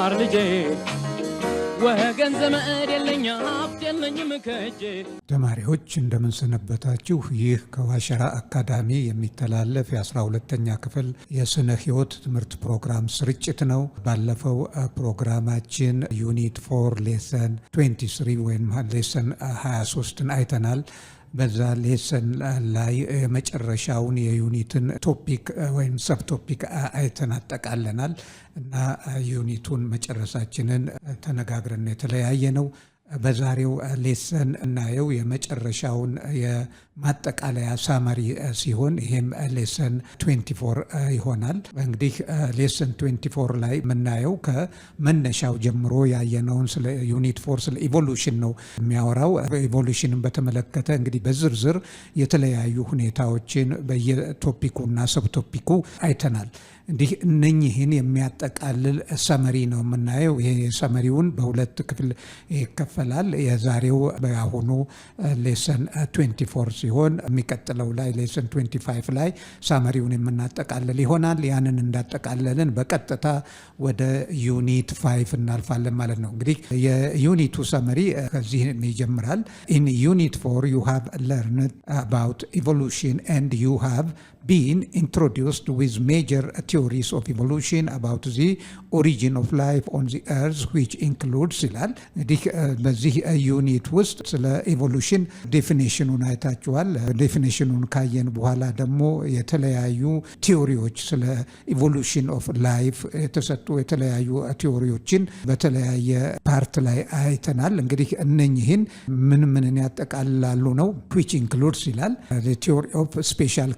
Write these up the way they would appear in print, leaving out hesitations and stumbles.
ልማር ልጄ ወገን ዘመድ የለኝ ሀብት የለኝም ከእጄ። ተማሪዎች እንደምን ሰነበታችሁ? ይህ ከዋሸራ አካዳሚ የሚተላለፍ የ12ኛ ክፍል የስነ ህይወት ትምህርት ፕሮግራም ስርጭት ነው። ባለፈው ፕሮግራማችን ዩኒት 4 ሌሰን 23 ወይም ሌሰን 23ን አይተናል። በዛ ሌሰን ላይ የመጨረሻውን የዩኒትን ቶፒክ ወይም ሰብ ቶፒክ አይተን አጠቃለናል እና ዩኒቱን መጨረሳችንን ተነጋግረን የተለያየ ነው። በዛሬው ሌሰን እናየው የመጨረሻውን የማጠቃለያ ሳመሪ ሲሆን ይሄም ሌሰን 24 ይሆናል። እንግዲህ ሌሰን 24 ላይ የምናየው ከመነሻው ጀምሮ ያየነውን ስለ ዩኒት 4 ስለ ኢቮሉሽን ነው የሚያወራው። ኢቮሉሽንን በተመለከተ እንግዲህ በዝርዝር የተለያዩ ሁኔታዎችን በየቶፒኩና ሰብቶፒኩ አይተናል። እንዲህ እነኚህን የሚያጠቃልል ሰመሪ ነው የምናየው። ይሄ ሰመሪውን በሁለት ክፍል ይከፈላል። የዛሬው በአሁኑ ሌሰን 24 ሲሆን የሚቀጥለው ላይ ሌሰን 25 ላይ ሰመሪውን የምናጠቃልል ይሆናል። ያንን እንዳጠቃለልን በቀጥታ ወደ ዩኒት 5 እናልፋለን ማለት ነው። እንግዲህ የዩኒቱ ሰመሪ ከዚህ ይጀምራል። ኢን ዩኒት 4 you have learned about evolution and you have been introduced with major theories of evolution about the origin of life on the earth which includes ይላል። እንግዲህ በዚህ ዩኒት ውስጥ ስለ ኢቮሉሽን ዴፊኒሽኑን አይታችኋል። ዴፊኒሽኑን ካየን በኋላ ደግሞ የተለያዩ ቲዮሪዎች ስለ ኢቮሉሽን ኦፍ ላይፍ የተሰጡ የተለያዩ ቲዮሪዎችን በተለያየ ፓርት ላይ አይተናል። እንግዲህ እነኚህን ምንን ያጠቃልላሉ ነው which includes ይላል the theory of special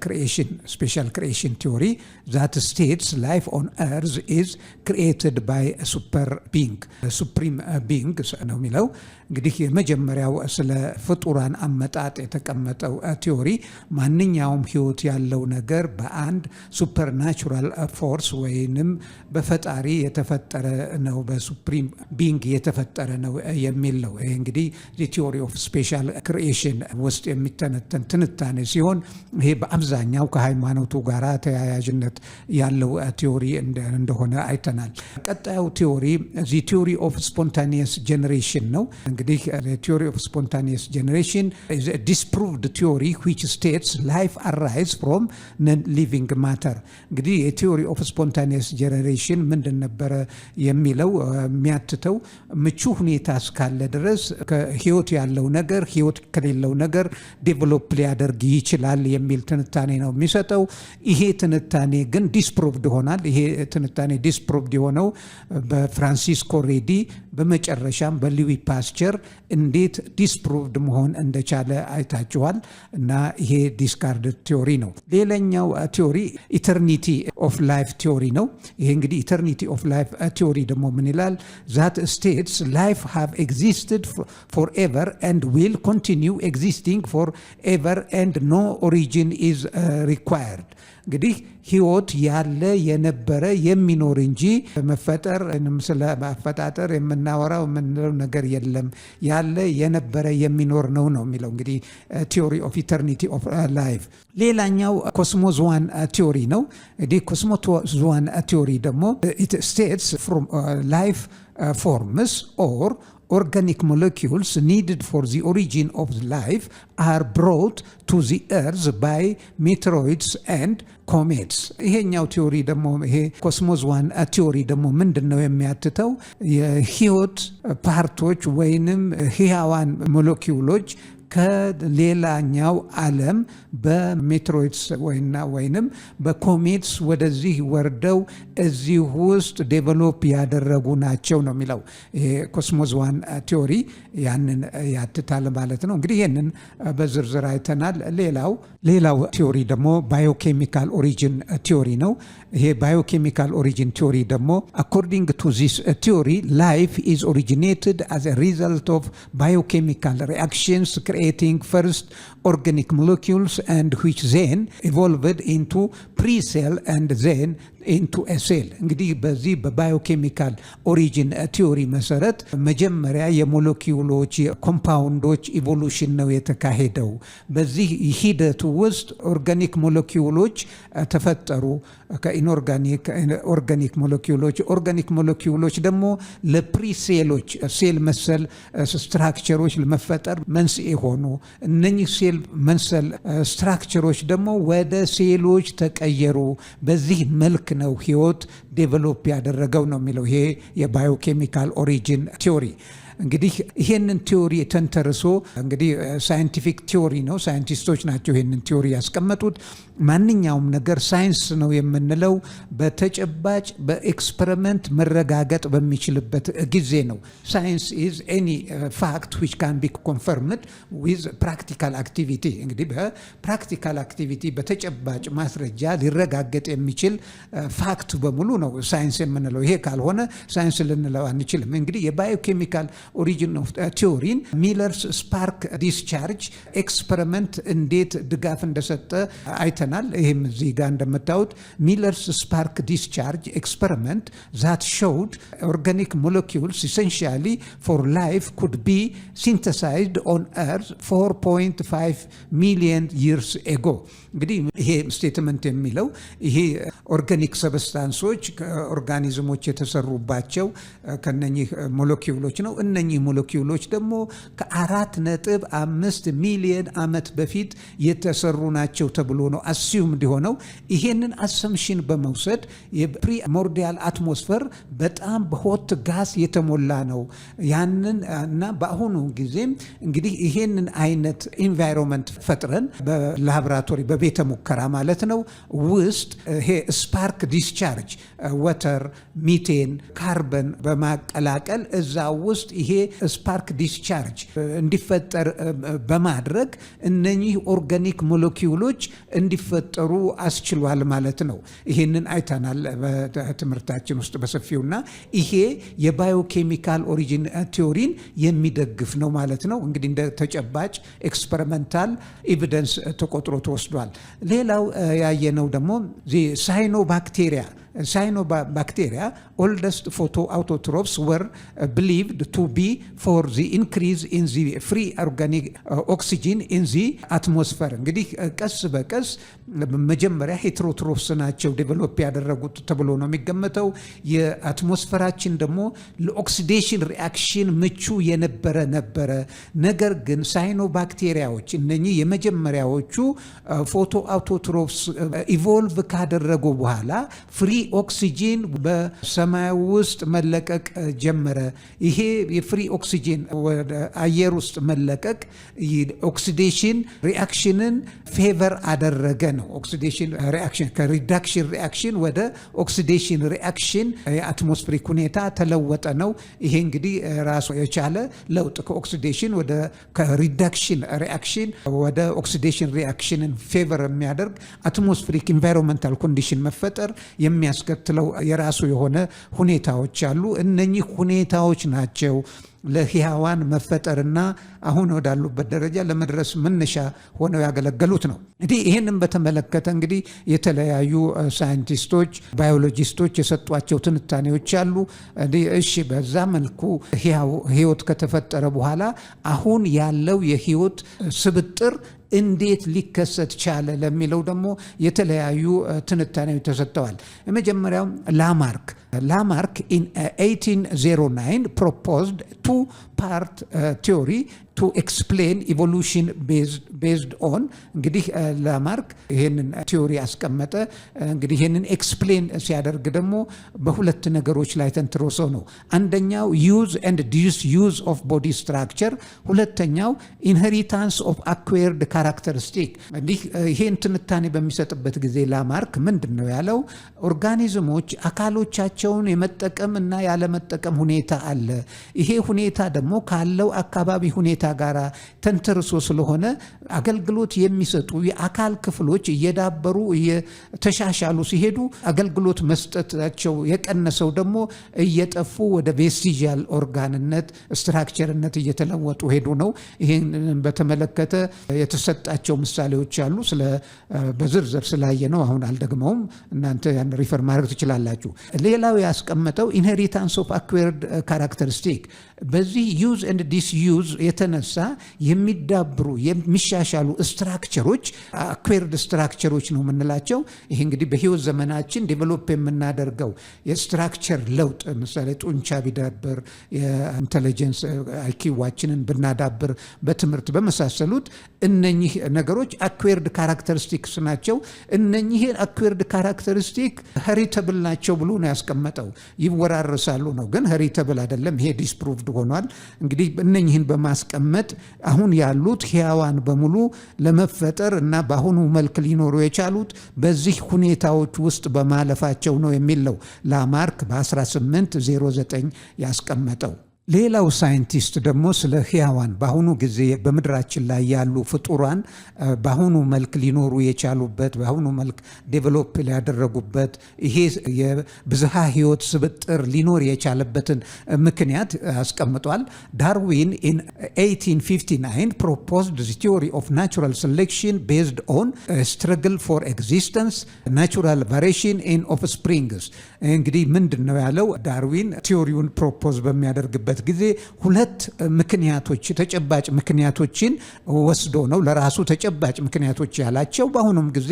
creation theory that states life on earth is created by a supreme being ነው የሚለው። እንግዲህ የመጀመሪያው ስለ ፍጡራን አመጣጥ የተቀመጠው ቲዮሪ ማንኛውም ህይወት ያለው ነገር በአንድ ሱፐርናቹራል ፎርስ ወይንም በፈጣሪ የተፈጠረ ነው፣ በሱፕሪም ቢንግ የተፈጠረ ነው የሚል ነው። ይሄ እንግዲህ ቲዮሪ ኦፍ ስፔሻል ክሪኤሽን ውስጥ የሚተነተን ትንታኔ ሲሆን ይሄ በአብዛኛው ከሃይማኖቱ ጋር ተያያዥነት ያለው ቲዮሪ እንደሆነ አይተናል። ቀጣዩ ቲዮሪ ቲዮሪ ኦፍ ስፖንታኒየስ ጄኔሬሽን ነው። እንግዲህ theory of spontaneous generation is a disproved theory which states life arises from non-living matter። እንግዲህ የtheory of spontaneous generation ምንድን ነበረ የሚለው የሚያትተው ምቹ ሁኔታ እስካለ ድረስ ህይወት ያለው ነገር ህይወት ከሌለው ነገር ዴቨሎፕ ሊያደርግ ይችላል የሚል ትንታኔ ነው የሚሰጠው። ይሄ ትንታኔ ግን ዲስፕሩቭድ ሆናል። ይሄ ትንታኔ ዲስፕሩቭድ የሆነው በፍራንሲስኮ ሬዲ በመጨረሻም በሉዊ ፓስቸር እንዴት ዲስፕሩቭድ መሆን እንደቻለ አይታችኋል እና ይሄ ዲስካርድድ ቲዮሪ ነው። ሌላኛው ቲዮሪ ኢተርኒቲ ኦፍ ላይፍ ቲዮሪ ነው። ይሄ እንግዲህ ኢተርኒቲ ኦፍ ላይፍ ቲዮሪ ደግሞ ምን ይላል? that states life have existed forever and will continue existing forever and no origin is required። እንግዲህ ህይወት ያለ የነበረ የሚኖር እንጂ መፈጠር ስለ ማፈጣጠር የምናወራው የምንለው ነገር የለም፣ ያለ የነበረ የሚኖር ነው የሚለው እንግዲህ ቲዮሪ ኦፍ ኢተርኒቲ ኦፍ ላይፍ። ሌላኛው ኮስሞዞዋን ቲዮሪ ነው። እንግዲህ ኮስሞዞዋን ቲዮሪ ደግሞ it states from life forms or organic molecules needed for the origin of life are brought to the earth by meteoroids and comets። ይሄኛው ቲዮሪ ደግሞ ይሄ ኮስሞዞዋን ቲዮሪ ደግሞ ምንድነው የሚያትተው? የህይወት ፓርቶች ወይንም ህያዋን ሞለኪውሎች ከሌላኛው ዓለም በሜትሮይድስ ወይንም በኮሜትስ ወደዚህ ወርደው እዚህ ውስጥ ዴቨሎፕ ያደረጉ ናቸው ነው የሚለው። ይሄ ኮስሞዞዋን ቲዮሪ ያንን ያትታል ማለት ነው። እንግዲህ ይህንን በዝርዝር አይተናል። ሌላው ቲዮሪ ደግሞ ባዮኬሚካል ኦሪጂን ቲዮሪ ነው። ይሄ ባዮኬሚካል ኦሪጂን ቲዮሪ ደግሞ አኮርዲንግ ቱ ዚስ ቲዮሪ ላይፍ ኢዝ ኦሪጂኔትድ አዝ ኤ ሪዘልት ኦፍ ባዮኬሚካል ሪአክሽንስ creating first organic molecules and which then evolved into pre-cell and then into a cell። እንግዲህ በዚህ በባዮኬሚካል ኦሪጂን ቲዮሪ መሰረት መጀመሪያ የሞለኪውሎች የኮምፓውንዶች ኢቮሉሽን ነው የተካሄደው። በዚህ ሂደቱ ውስጥ ኦርጋኒክ ሞለኪውሎች ተፈጠሩ ከኢንኦርጋኒክ ኦርጋኒክ ሞለኪውሎች። ኦርጋኒክ ሞለኪውሎች ደግሞ ለፕሪሴሎች ሴል መሰል ስትራክቸሮች ለመፈጠር መንስኤ ሆኑ። እነኚህ ሴል መሰል ስትራክቸሮች ደግሞ ወደ ሴሎች ተቀየሩ። በዚህ መልክ ነው ህይወት ዴቨሎፕ ያደረገው ነው የሚለው ይሄ የባዮኬሚካል ኦሪጂን ቲዮሪ። እንግዲህ ይሄንን ቲዮሪ ተንተርሶ እንግዲህ ሳይንቲፊክ ቲዮሪ ነው፣ ሳይንቲስቶች ናቸው ይሄንን ቲዮሪ ያስቀመጡት። ማንኛውም ነገር ሳይንስ ነው የምንለው በተጨባጭ በኤክስፐሪመንት መረጋገጥ በሚችልበት ጊዜ ነው። ሳይንስ ኢዝ ኤኒ ፋክት which can be confirmed with practical activity። እንግዲህ በፕራክቲካል አክቲቪቲ በተጨባጭ ማስረጃ ሊረጋገጥ የሚችል ፋክት በሙሉ ነው ሳይንስ የምንለው። ይሄ ካልሆነ ሳይንስ ልንለው አንችልም። እንግዲህ የባዮኬሚካል ኦሪጂን ኦፍ ቲዮሪን ሚለርስ ስፓርክ ዲስቻርጅ ኤክስፐሪመንት እንዴት ድጋፍ እንደሰጠ አይተናል። ይህም እዚህ ጋር እንደምታዩት ሚለርስ ስፓርክ ዲስቻርጅ ኤክስፐሪመንት ዛት ሾውድ ኦርጋኒክ ሞለኪውልስ ኢሰንሻሊ ፎር ላይፍ ኩድ ቢ ሲንተሳይዝድ ኦን ኤርዝ 4.5 ሚሊየን ይርስ ኤጎ። እንግዲህ ይሄ ስቴትመንት የሚለው ይሄ ኦርጋኒክ ሰብስታንሶች ከኦርጋኒዝሞች የተሰሩባቸው ከነኚህ ሞለኪውሎች ነው። እነኚህ ሞለኪውሎች ደግሞ ከ4.5 ሚሊዮን ዓመት በፊት የተሰሩ ናቸው ተብሎ ነው አስዩምድ የሆነው። ይሄንን አሰምሽን በመውሰድ የፕሪሞርዲያል አትሞስፌር በጣም በሆት ጋስ የተሞላ ነው። ያንን እና በአሁኑ ጊዜም እንግዲህ ይሄንን አይነት ኢንቫይሮንመንት ፈጥረን በላቦራቶሪ በቤተ ሙከራ ማለት ነው ውስጥ ይሄ ስፓርክ ዲስቻርጅ ወተር፣ ሚቴን፣ ካርበን በማቀላቀል እዛ ውስጥ ይሄ ስፓርክ ዲስቻርጅ እንዲፈጠር በማድረግ እነኚህ ኦርጋኒክ ሞለኪውሎች እንዲፈጠሩ አስችሏል ማለት ነው። ይሄንን አይተናል በትምህርታችን ውስጥ በሰፊውና ይሄ የባዮኬሚካል ኦሪጂን ቲዮሪን የሚደግፍ ነው ማለት ነው። እንግዲህ እንደ ተጨባጭ ኤክስፐሪመንታል ኤቪደንስ ተቆጥሮ ተወስዷል። ሌላው ያየነው ደግሞ Cyanobacteria, oldest photoautotrophs, were believed to be for the increase in the free organic oxygen in the atmosphere። እንግዲህ ቀስ በቀስ መጀመሪያ ሄትሮትሮፍስ ናቸው ዴቨሎፕ ያደረጉት ተብሎ ነው የሚገመተው። የአትሞስፌራችን ደግሞ ለኦክሲዴሽን ሪአክሽን ምቹ ነበረ። ነገር ግን ሳይኖባክቴሪያዎች እነኚህ የመጀመሪያዎቹ ፎቶአውቶትሮፍስ ኢቮልቭ ካደረጉ በኋላ ፍሪ ኦክሲጂን በሰማይ ውስጥ መለቀቅ ጀመረ። ይሄ የፍሪ ኦክሲጂን ወደ አየር ውስጥ መለቀቅ ኦክሲዴሽን ሪአክሽንን ፌቨር አደረገ ነው። ኦክሲዴሽን ሪአክሽን ከሪዳክሽን ሪአክሽን ወደ ኦክሲዴሽን ሪአክሽን የአትሞስፌሪክ ሁኔታ ተለወጠ ነው። ይሄ እንግዲህ ራሱ የቻለ ለውጥ ከኦክሲዴሽን ወደ ከሪዳክሽን ሪአክሽን ወደ ኦክሲዴሽን ሪአክሽንን ፌቨር የሚያደርግ አትሞስፌሪክ ኢንቫይሮንመንታል ኮንዲሽን መፈጠር የሚያስከትለው የራሱ የሆነ ሁኔታዎች አሉ። እነኚህ ሁኔታዎች ናቸው ለህያዋን መፈጠርና አሁን ወዳሉበት ደረጃ ለመድረስ መነሻ ሆነው ያገለገሉት ነው። እንግዲህ ይህንን በተመለከተ እንግዲህ የተለያዩ ሳይንቲስቶች፣ ባዮሎጂስቶች የሰጧቸው ትንታኔዎች አሉ። እሺ በዛ መልኩ ህይወት ከተፈጠረ በኋላ አሁን ያለው የህይወት ስብጥር እንዴት ሊከሰት ቻለ ለሚለው ደግሞ የተለያዩ ትንታኔዎች ተሰጥተዋል። የመጀመሪያው ላማርክ in 1809 proposed two-part theory to explain evolution based on እንግዲህ ላማርክ ይሄንን ቲዮሪ ያስቀመጠ። እንግዲህ ይሄንን ኤክስፕሌን ሲያደርግ ደግሞ በሁለት ነገሮች ላይ ተንትሮሶ ነው። አንደኛው use and disuse of body structure፣ ሁለተኛው inheritance of acquired characteristic። እንግዲህ ይሄን ትንታኔ በሚሰጥበት ጊዜ ላማርክ ምንድነው ያለው? ኦርጋኒዝሞች አካሎቻቸውን የመጠቀም እና ያለመጠቀም ሁኔታ አለ። ይሄ ሁኔታ ደግሞ ካለው አካባቢ ሁኔታ ሁኔታ ጋር ተንተርሶ ስለሆነ አገልግሎት የሚሰጡ የአካል ክፍሎች እየዳበሩ እየተሻሻሉ ሲሄዱ አገልግሎት መስጠታቸው የቀነሰው ደግሞ እየጠፉ ወደ ቬስቲጂያል ኦርጋንነት ስትራክቸርነት እየተለወጡ ሄዱ ነው። ይህን በተመለከተ የተሰጣቸው ምሳሌዎች አሉ። በዝርዝር ስላየ ነው አሁን አልደግመውም። እናንተ ያን ሪፈር ማድረግ ትችላላችሁ። ሌላው ያስቀመጠው ኢንሄሪታንስ ኦፍ አኩዌርድ ካራክተሪስቲክ በዚህ ዩዝ ኤንድ ዲስዩዝ የተነሳ የሚዳብሩ የሚሻሻሉ ስትራክቸሮች አኩዌርድ ስትራክቸሮች ነው የምንላቸው። ይሄ እንግዲህ በህይወት ዘመናችን ዴቨሎፕ የምናደርገው የስትራክቸር ለውጥ ምሳሌ ጡንቻ ቢዳብር፣ የኢንተለጀንስ አይኪዋችንን ብናዳብር፣ በትምህርት በመሳሰሉት እነኚህ ነገሮች አኩዌርድ ካራክተሪስቲክስ ናቸው። እነኚህ አኩዌርድ ካራክተሪስቲክ ሄሪተብል ናቸው ብሎ ነው ያስቀመጠው። ይወራረሳሉ ነው ግን ሄሪተብል አይደለም። ይሄ ዲስፕሩቭድ ሆኗል። እንግዲህ እነኚህን በማስቀመጥ አሁን ያሉት ሕያዋን በሙሉ ለመፈጠር እና በአሁኑ መልክ ሊኖሩ የቻሉት በዚህ ሁኔታዎች ውስጥ በማለፋቸው ነው የሚል ነው ላማርክ በ1809 ያስቀመጠው። ሌላው ሳይንቲስት ደግሞ ስለ ሕያዋን በአሁኑ ጊዜ በምድራችን ላይ ያሉ ፍጡራን በአሁኑ መልክ ሊኖሩ የቻሉበት በአሁኑ መልክ ዴቨሎፕ ሊያደረጉበት ይሄ የብዝሃ ሕይወት ስብጥር ሊኖር የቻለበትን ምክንያት አስቀምጧል። ዳርዊን in 1859 proposed the theory of natural selection based on a struggle for existence, natural variation in offsprings። እንግዲህ ምንድን ነው ያለው ዳርዊን ቲዮሪውን ፕሮፖዝ በሚያደርግበት ጊዜ ሁለት ምክንያቶች ተጨባጭ ምክንያቶችን ወስዶ ነው ለራሱ ተጨባጭ ምክንያቶች ያላቸው በአሁኑም ጊዜ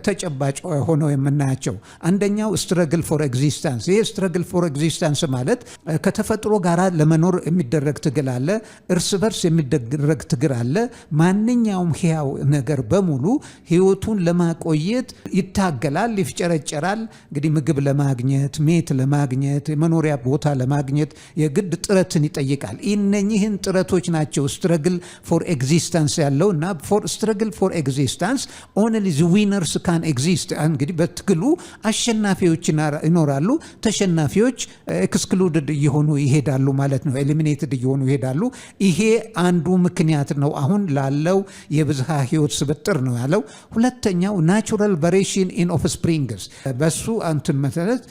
ተጨባጭ ሆነው የምናያቸው። አንደኛው ስትረግል ፎር ኤግዚስተንስ። ይሄ ስትረግል ፎር ኤግዚስተንስ ማለት ከተፈጥሮ ጋር ለመኖር የሚደረግ ትግል አለ፣ እርስ በርስ የሚደረግ ትግል አለ። ማንኛውም ሕያው ነገር በሙሉ ሕይወቱን ለማቆየት ይታገላል፣ ይፍጨረጨራል። እንግዲህ ምግብ ለማግኘት ሜት ለማግኘት የመኖሪያ ቦታ ለማግኘት የግድ ጥረትን ይጠይቃል። እነኚህን ጥረቶች ናቸው ስትረግል ፎር ኤግዚስተንስ ያለው እና ስትረግል ፎር ኤግዚስተንስ ኦንሊ ዘ ዊነርስ ካን ኤግዚስት። እንግዲህ በትግሉ አሸናፊዎች ይኖራሉ፣ ተሸናፊዎች ኤክስክሉድድ እየሆኑ ይሄዳሉ ማለት ነው፣ ኤሊሚኔትድ እየሆኑ ይሄዳሉ። ይሄ አንዱ ምክንያት ነው አሁን ላለው የብዝሃ ሕይወት ስብጥር ነው ያለው። ሁለተኛው ናቹራል ቫሪዬሽን ኢን ኦፍስፕሪንግስ በሱ አንትን መሰረት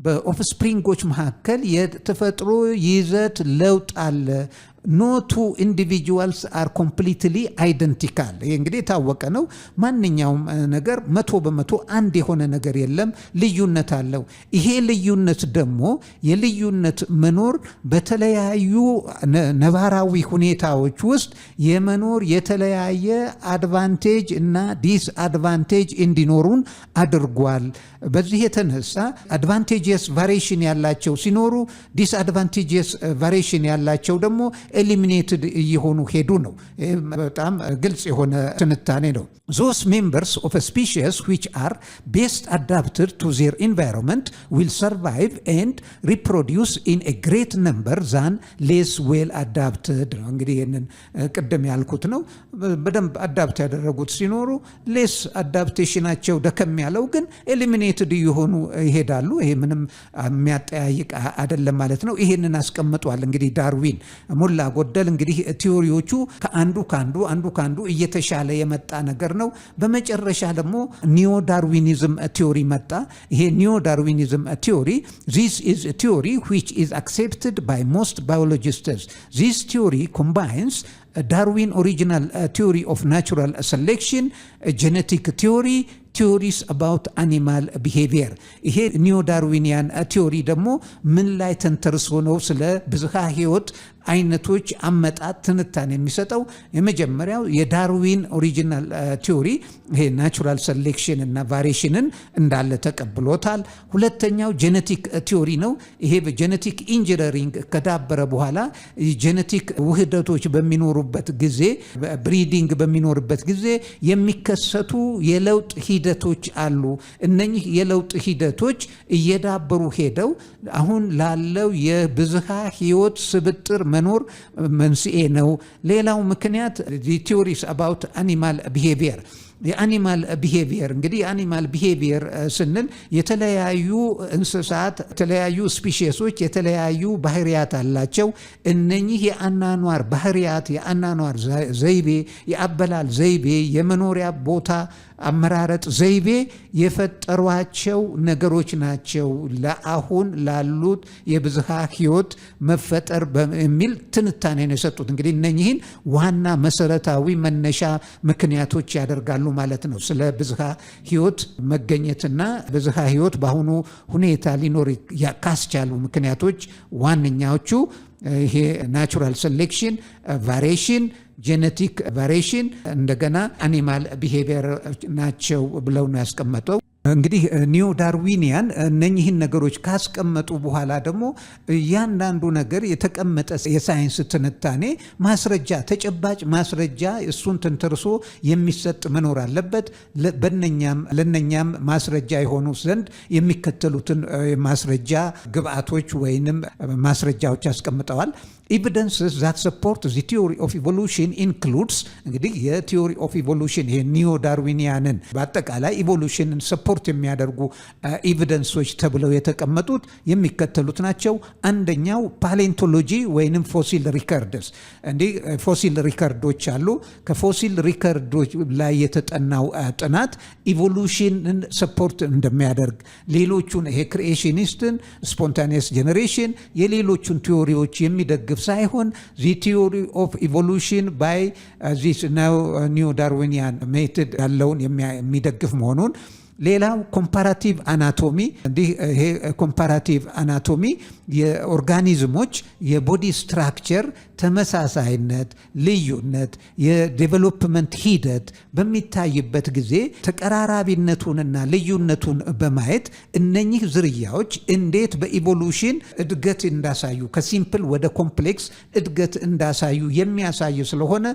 በኦፍስፕሪንጎች መካከል የተፈጥሮ ይዘት ለውጥ አለ። no two individuals are completely identical። ይሄ እንግዲህ የታወቀ ነው። ማንኛውም ነገር 100% አንድ የሆነ ነገር የለም፣ ልዩነት አለው። ይሄ ልዩነት ደግሞ የልዩነት መኖር በተለያዩ ነባራዊ ሁኔታዎች ውስጥ የመኖር የተለያየ አድቫንቴጅ እና ዲስ አድቫንቴጅ እንዲኖሩን አድርጓል። በዚህ የተነሳ አድቫንቴጅስ ቫሪዬሽን ያላቸው ሲኖሩ ዲስ አድቫንቴጅስ ቫሪዬሽን ያላቸው ደግሞ ኤሊሚኔትድ እየሆኑ ሄዱ ነው። በጣም ግልጽ የሆነ ትንታኔ ነው። Those members of a species which are best adapted to their environment will survive and reproduce in a great number than less well adapted ነው። እንግዲህ ይህንን ቅድም ያልኩት ነው። በደንብ አዳፕት ያደረጉት ሲኖሩ ሌስ አዳፕቴሽናቸው ደከም ያለው ግን ኤሊሚኔትድ እየሆኑ ይሄዳሉ። ይሄ ምንም የሚያጠያይቅ አይደለም ማለት ነው። ይሄንን አስቀምጧል እንግዲህ ዳርዊን ሙላ ጎደል። እንግዲህ ቲዮሪዎቹ አንዱ ካንዱ እየተሻለ የመጣ ነገር ነው። በመጨረሻ ደግሞ ኒዮ ዳርዊኒዝም ቲዮሪ መጣ። ይሄ ኒዮ ዳርዊኒዝም ቲዮሪ this is a theory which is accepted by most biologists. This theory combines Darwin original theory of natural selection, genetic theory, theories about animal behavior. ይሄ ኒዮ ዳርዊኒያን ቲዮሪ ደግሞ ምን ላይ ተንተርሶ ነው ስለ ብዝሃ ሕይወት አይነቶች አመጣጥ ትንታኔ የሚሰጠው? የመጀመሪያው የዳርዊን ኦሪጂናል ቲዮሪ ይሄ ናቹራል ሴሌክሽን እና ቫሪዬሽንን እንዳለ ተቀብሎታል። ሁለተኛው ጄኔቲክ ቲዮሪ ነው። ይሄ በጄኔቲክ ኢንጂነሪንግ ከዳበረ በኋላ ጄኔቲክ ውህደቶች በሚኖሩበት ጊዜ ብሪዲንግ በሚኖርበት ጊዜ የሚከሰቱ የለውጥ ሂደቶች አሉ። እነኚህ የለውጥ ሂደቶች እየዳበሩ ሄደው አሁን ላለው የብዝሃ ሕይወት ስብጥር መኖር መንስኤ ነው። ሌላው ምክንያት the theories about animal behavior የአኒማል ቢሄቪየር እንግዲህ የአኒማል ቢሄቪየር ስንል የተለያዩ እንስሳት የተለያዩ ስፒሺሶች የተለያዩ ባህሪያት አላቸው። እነኚህ የአናኗር ባህሪያት የአናኗር ዘይቤ የአበላል ዘይቤ የመኖሪያ ቦታ አመራረጥ ዘይቤ የፈጠሯቸው ነገሮች ናቸው ለአሁን ላሉት የብዝሃ ህይወት መፈጠር በሚል ትንታኔ ነው የሰጡት። እንግዲህ እነኚህን ዋና መሰረታዊ መነሻ ምክንያቶች ያደርጋሉ ማለት ነው። ስለ ብዝሃ ህይወት መገኘትና ብዝሃ ህይወት በአሁኑ ሁኔታ ሊኖር ካስቻሉ ምክንያቶች ዋነኛዎቹ ይሄ ናቹራል ሴሌክሽን፣ ቫሪዬሽን፣ ጄኔቲክ ቫሪዬሽን እንደገና አኒማል ቢሄቪየር ናቸው ብለው ነው ያስቀመጠው። እንግዲህ ኒዮ ዳርዊኒያን እነኚህን ነገሮች ካስቀመጡ በኋላ ደግሞ እያንዳንዱ ነገር የተቀመጠ የሳይንስ ትንታኔ ማስረጃ ተጨባጭ ማስረጃ እሱን ተንተርሶ የሚሰጥ መኖር አለበት። ለነኛም ማስረጃ የሆኑ ዘንድ የሚከተሉትን ማስረጃ ግብአቶች ወይንም ማስረጃዎች ያስቀምጠዋል። Evidences that support the theory of evolution includes እንግዲህ የቲዮሪ ኦፍ ኢቮሉሽን ይሄ ኒዮ ዳርዊኒያንን በአጠቃላይ ኢቮሉሽንን ሰፖርት የሚያደርጉ ኤቪደንሶች ተብለው የተቀመጡት የሚከተሉት ናቸው። አንደኛው ፓሌንቶሎጂ ወይንም ፎሲል ሪከርድስ። እንዲህ ፎሲል ሪከርዶች አሉ። ከፎሲል ሪከርዶች ላይ የተጠናው ጥናት ኢቮሉሽንን ሰፖርት እንደሚያደርግ ሌሎቹን ይሄ ክሪኤሽኒስትን ስፖንታኒየስ ጀነሬሽን የሌሎቹን ቲዮሪዎች የሚደግፍ ሳይሆን the theory of evolution by this ኒዮ ዳርዊኒያን ሜቶድ ያለውን የሚደግፍ መሆኑን። ሌላው ኮምፓራቲቭ አናቶሚ እንዲህ ይሄ ኮምፓራቲቭ አናቶሚ የኦርጋኒዝሞች የቦዲ ስትራክቸር ተመሳሳይነት ልዩነት የዴቨሎፕመንት ሂደት በሚታይበት ጊዜ ተቀራራቢነቱንና ልዩነቱን በማየት እነኚህ ዝርያዎች እንዴት በኢቮሉሽን እድገት እንዳሳዩ ከሲምፕል ወደ ኮምፕሌክስ እድገት እንዳሳዩ የሚያሳይ ስለሆነ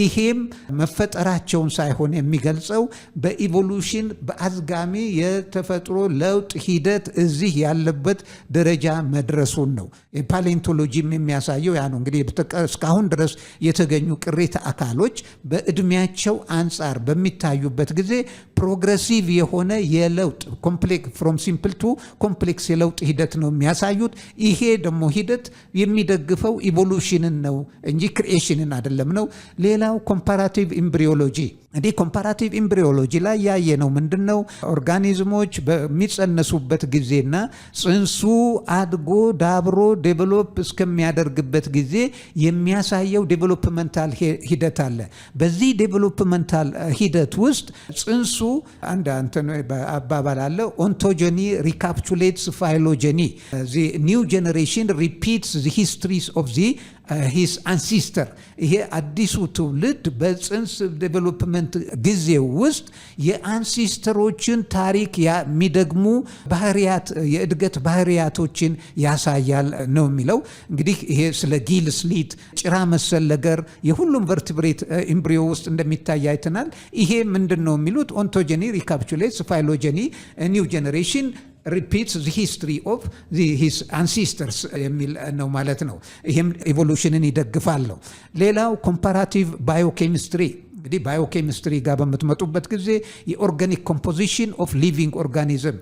ይሄም መፈጠራቸውን ሳይሆን የሚገልጸው በኢቮሉሽን በአዝጋሚ የተፈጥሮ ለውጥ ሂደት እዚህ ያለበት ደረጃ መድረሱን ነው። ፓሌንቶሎጂም የሚያሳየው ያ ነው። እንግዲህ እስካሁን ድረስ የተገኙ ቅሪተ አካሎች በእድሜያቸው አንጻር በሚታዩበት ጊዜ ፕሮግሬሲቭ የሆነ የለውጥ ኮምፕሌክስ ፍሮም ሲምፕል ቱ ኮምፕሌክስ የለውጥ ሂደት ነው የሚያሳዩት። ይሄ ደግሞ ሂደት የሚደግፈው ኢቮሉሽንን ነው እንጂ ክሪኤሽንን አይደለም ነው። ሌላው ኮምፓራቲቭ ኤምብሪዮሎጂ እንዲህ ኮምፓራቲቭ ኤምብሪዮሎጂ ላይ ያየነው ምንድነው? ኦርጋኒዝሞች በሚጸነሱበት ጊዜና ጽንሱ አድጎ ዳብሮ ዴቨሎፕ እስከሚያደርግበት ጊዜ የሚያሳየው ዴቨሎፕመንታል ሂደት አለ። በዚህ ዴቨሎፕመንታል ሂደት ውስጥ ጽንሱ አንድ አባባል አለ ኦንቶጀኒ ሪካፕቹሌትስ ፋይሎጀኒ the new generation repeats the histories of the his ancestor። ይሄ አዲሱ ትውልድ በጽንስ ዴቨሎፕመንት ጊዜ ውስጥ የአንሲስተሮችን ታሪክ የሚደግሙ ባህሪያት የእድገት ባህሪያቶችን ያሳያል ነው የሚለው። እንግዲህ ይሄ ስለ ጊል ስሊት ጭራ መሰል ነገር የሁሉም ቨርቲብሬት ኤምብሪዮ ውስጥ እንደሚታይ አይተናል። ይሄ ምንድን ነው የሚሉት ኦንቶጀኒ ሪካፕቹሌትስ ፋይሎጀኒ ኒው ጄኔሬሽን repeats the history of his ancestors የሚል ነው ማለት ነው። ይሄም ኢቮሉሽንን ይደግፋል ነው። ሌላው ኮምፓራቲቭ ባዮኬሚስትሪ እንግዲህ ባዮኬሚስትሪ ጋር በምትመጡበት ጊዜ የኦርጋኒክ ኮምፖዚሽን ኦፍ ሊቪንግ ኦርጋኒዝም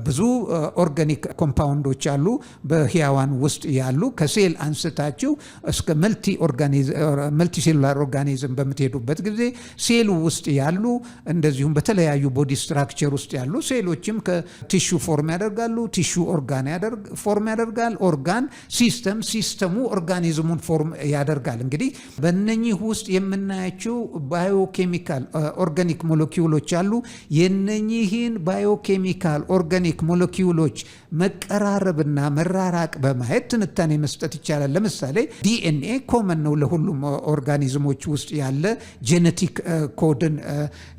ብዙ ኦርጋኒክ ኮምፓውንዶች አሉ በህያዋን ውስጥ ያሉ ከሴል አንስታችሁ እስከ መልቲ ሴሉላር ኦርጋኒዝም በምትሄዱበት ጊዜ ሴሉ ውስጥ ያሉ እንደዚሁም በተለያዩ ቦዲ ስትራክቸር ውስጥ ያሉ ሴሎችም ከቲሹ ፎርም ያደርጋሉ። ቲሹ ኦርጋን ፎርም ያደርጋል። ኦርጋን ሲስተሙ ኦርጋኒዝሙን ፎርም ያደርጋል። እንግዲህ በእነኚህ ውስጥ የምናያቸው ባዮኬሚካል ኦርጋኒክ ሞለኪውሎች አሉ። የነኚህን ባዮኬሚካል ኦርጋኒክ ሞለኪውሎች መቀራረብና መራራቅ በማየት ትንታኔ መስጠት ይቻላል። ለምሳሌ ዲኤንኤ ኮመን ነው ለሁሉም ኦርጋኒዝሞች ውስጥ ያለ ጄኔቲክ ኮድን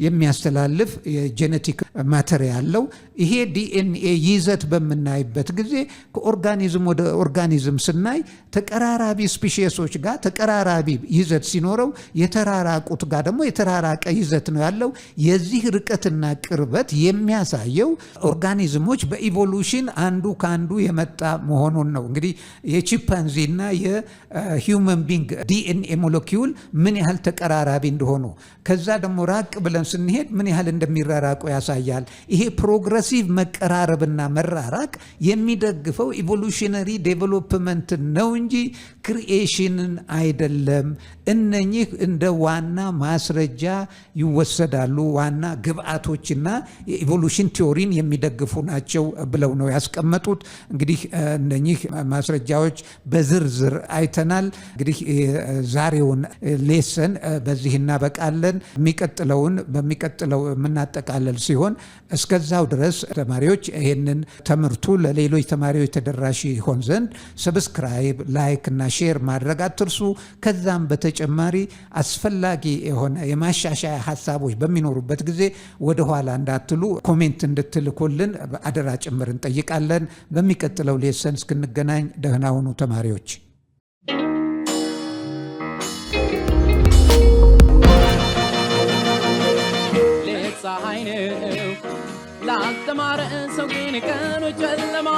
የሚያስተላልፍ የጄኔቲክ ማተሪያል ነው። ይሄ ዲኤንኤ ይዘት በምናይበት ጊዜ ከኦርጋኒዝም ወደ ኦርጋኒዝም ስናይ ተቀራራቢ ስፒሺሶች ጋር ተቀራራቢ ይዘት ሲኖረው የተራራቁት ጋር ደግሞ ደግሞ የተራራቀ ይዘት ነው ያለው። የዚህ ርቀትና ቅርበት የሚያሳየው ኦርጋኒዝሞች በኢቮሉሽን አንዱ ካንዱ የመጣ መሆኑን ነው። እንግዲህ የቺምፓንዚና የሂውመን ቢንግ ዲኤንኤ ሞለኪውል ምን ያህል ተቀራራቢ እንደሆኑ ከዛ ደግሞ ራቅ ብለን ስንሄድ ምን ያህል እንደሚራራቁ ያሳያል። ይሄ ፕሮግረሲቭ መቀራረብና መራራቅ የሚደግፈው ኢቮሉሽነሪ ዴቨሎፕመንት ነው እንጂ ክሪኤሽንን አይደለም። እነኚህ እንደ ዋና ማስረጃ ይወሰዳሉ። ዋና ግብአቶችና የኢቮሉሽን ቲዮሪን የሚደግፉ ናቸው ብለው ነው ያስቀመጡት። እንግዲህ እነኚህ ማስረጃዎች በዝርዝር አይተናል። እንግዲህ ዛሬውን ሌሰን በዚህ እናበቃለን። በሚቀጥለው የምናጠቃለል ሲሆን እስከዛው ድረስ ተማሪዎች ይህንን ትምህርቱ ለሌሎች ተማሪዎች ተደራሽ ይሆን ዘንድ ሰብስክራይብ፣ ላይክ እና ሼር ማድረግ አትርሱ። ከዛም በተጨማሪ አስፈላጊ የሆነ የማሻሻያ ሀሳቦች በሚኖሩበት ጊዜ ወደ ኋላ እንዳትሉ ኮሜንት እንድትልኩልን አደራ ጭምር እንጠይቃለን። በሚቀጥለው ሌሰን እስክንገናኝ ደህና ሁኑ ተማሪዎች። ፀሐይ ነው ላስተማረ ሰው ግን ቀኑ ጨለማ